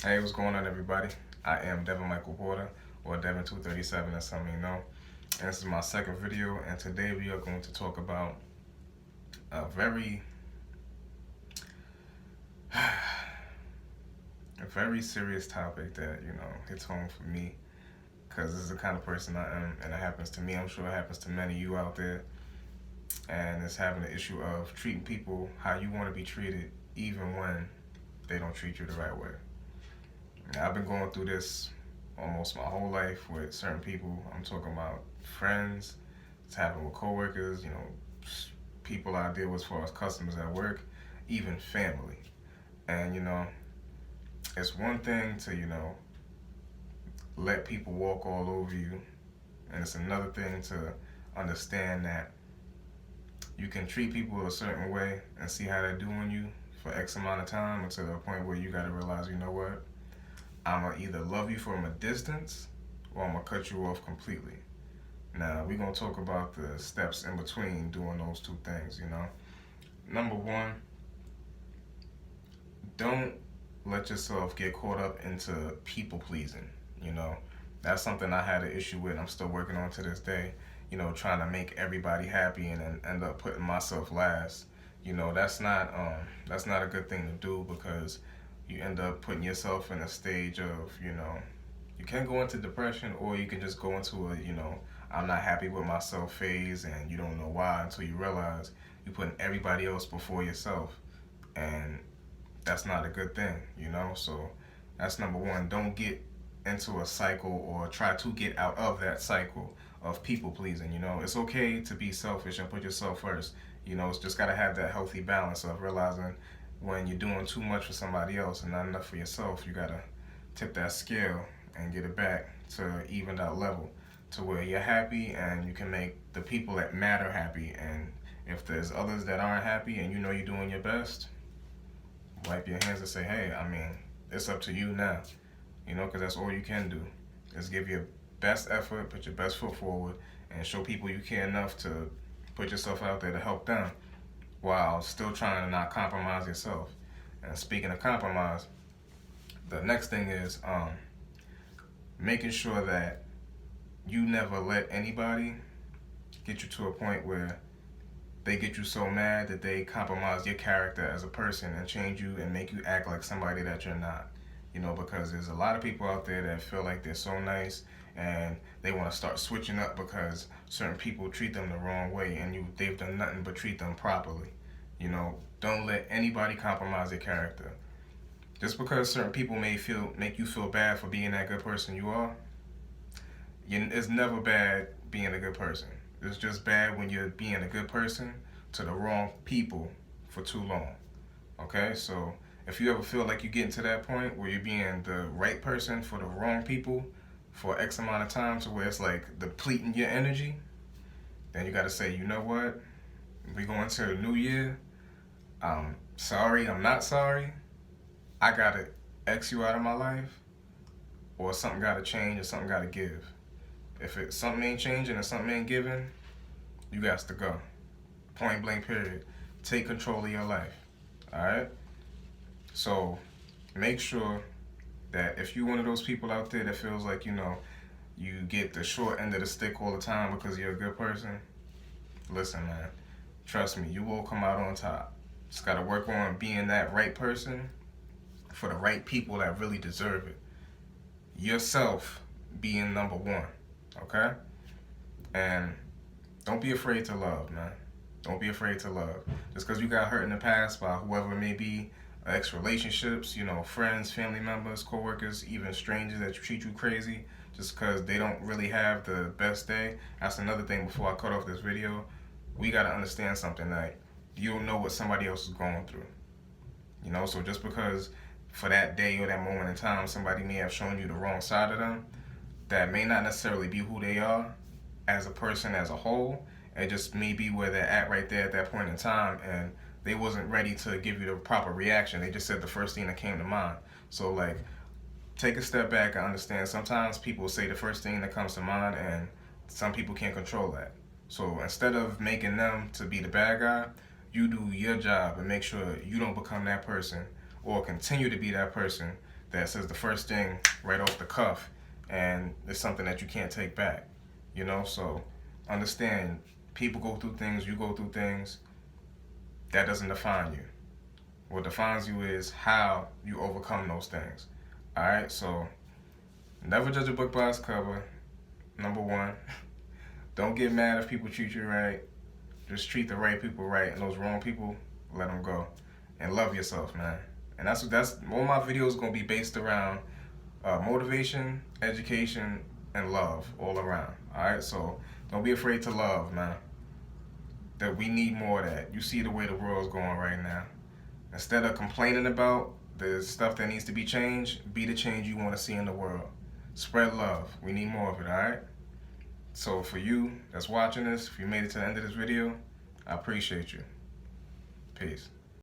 Hey, what's going on, everybody? I am Devin Michael Porter, or Devin237, as some may know. And this is my second video, and today we are going to talk about a very serious topic that hits home for me, because this is the kind of person I am, and it happens to me. I'm sure it happens to many of you out there, and it's having the issue of treating people how you want to be treated, even when they don't treat you the right way. Now, I've been going through this almost my whole life with certain people. I'm talking about friends. It's happened with coworkers. People I deal with as far as customers at work, even family. And it's one thing to let people walk all over you, and it's another thing to understand that you can treat people a certain way and see how they're doing you for X amount of time until the point where you got to realize, you know what? I'm going to either love you from a distance or I'm going to cut you off completely. Now, we're going to talk about the steps in between doing those two things. Number one, don't let yourself get caught up into people pleasing. You know, that's something I had an issue with. I'm still working on to this day. Trying to make everybody happy and then end up putting myself last. That's not a good thing to do, because you end up putting yourself in a stage of you can go into depression, or you can just go into a I'm not happy with myself phase, and you don't know why until you realize you're putting everybody else before yourself, and that's not a good thing. So that's number one. Don't get into a cycle or try to get out of that cycle of people pleasing. It's okay to be selfish and put yourself first. It's just got to have that healthy balance of realizing when you're doing too much for somebody else and not enough for yourself, you got to tip that scale and get it back to even that level to where you're happy and you can make the people that matter happy. And if there's others that aren't happy and you're doing your best, wipe your hands and say, hey, it's up to you now. Because that's all you can do is give your best effort, put your best foot forward, and show people you care enough to put yourself out there to help them while still trying to not compromise yourself. And speaking of compromise, the next thing is making sure that you never let anybody get you to a point where they get you so mad that they compromise your character as a person and change you and make you act like somebody that you're not. Because there's a lot of people out there that feel like they're so nice and they want to start switching up because certain people treat them the wrong way and they've done nothing but treat them properly. Don't let anybody compromise your character. Just because certain people make you feel bad for being that good person you are, it's never bad being a good person. It's just bad when you're being a good person to the wrong people for too long. Okay, so if you ever feel like you get to that point where you're being the right person for the wrong people for X amount of time to where it's like depleting your energy, then you got to say, you know what? We go into a new year. I'm sorry, I'm not sorry. I got to X you out of my life, or something got to change, or something got to give. If something ain't changing or something ain't giving, you got to go. Point blank, period. Take control of your life. All right? So make sure that if you're one of those people out there that feels like, you get the short end of the stick all the time because you're a good person, listen, man. Trust me, you will come out on top. Just got to work on being that right person for the right people that really deserve it. Yourself being number one, okay? And don't be afraid to love, man. Don't be afraid to love. Just because you got hurt in the past by whoever it may be, ex-relationships, friends, family members, co-workers, even strangers that treat you crazy just because they don't really have the best day. That's another thing before I cut off this video. We got to understand something, that you don't know what somebody else is going through. So just because for that day or that moment in time somebody may have shown you the wrong side of them, that may not necessarily be who they are as a person as a whole. It just may be where they're at right there at that point in time, and they wasn't ready to give you the proper reaction. They just said the first thing that came to mind. So take a step back and understand sometimes people say the first thing that comes to mind, and some people can't control that. So instead of making them to be the bad guy, you do your job and make sure you don't become that person or continue to be that person that says the first thing right off the cuff, and it's something that you can't take back. You know, so understand, people go through things, you go through things. That doesn't define you. What defines you is how you overcome those things. All right, so never judge a book by its cover. Number one, don't get mad if people treat you right. Just treat the right people right, and those wrong people, let them go. And love yourself, man. And that's all my videos gonna be based around motivation, education, and love all around. All right, so don't be afraid to love, man. That we need more of that. You see the way the world's going right now. Instead of complaining about the stuff that needs to be changed, be the change you want to see in the world. Spread love. We need more of it, all right? So for you that's watching this, if you made it to the end of this video, I appreciate you. Peace.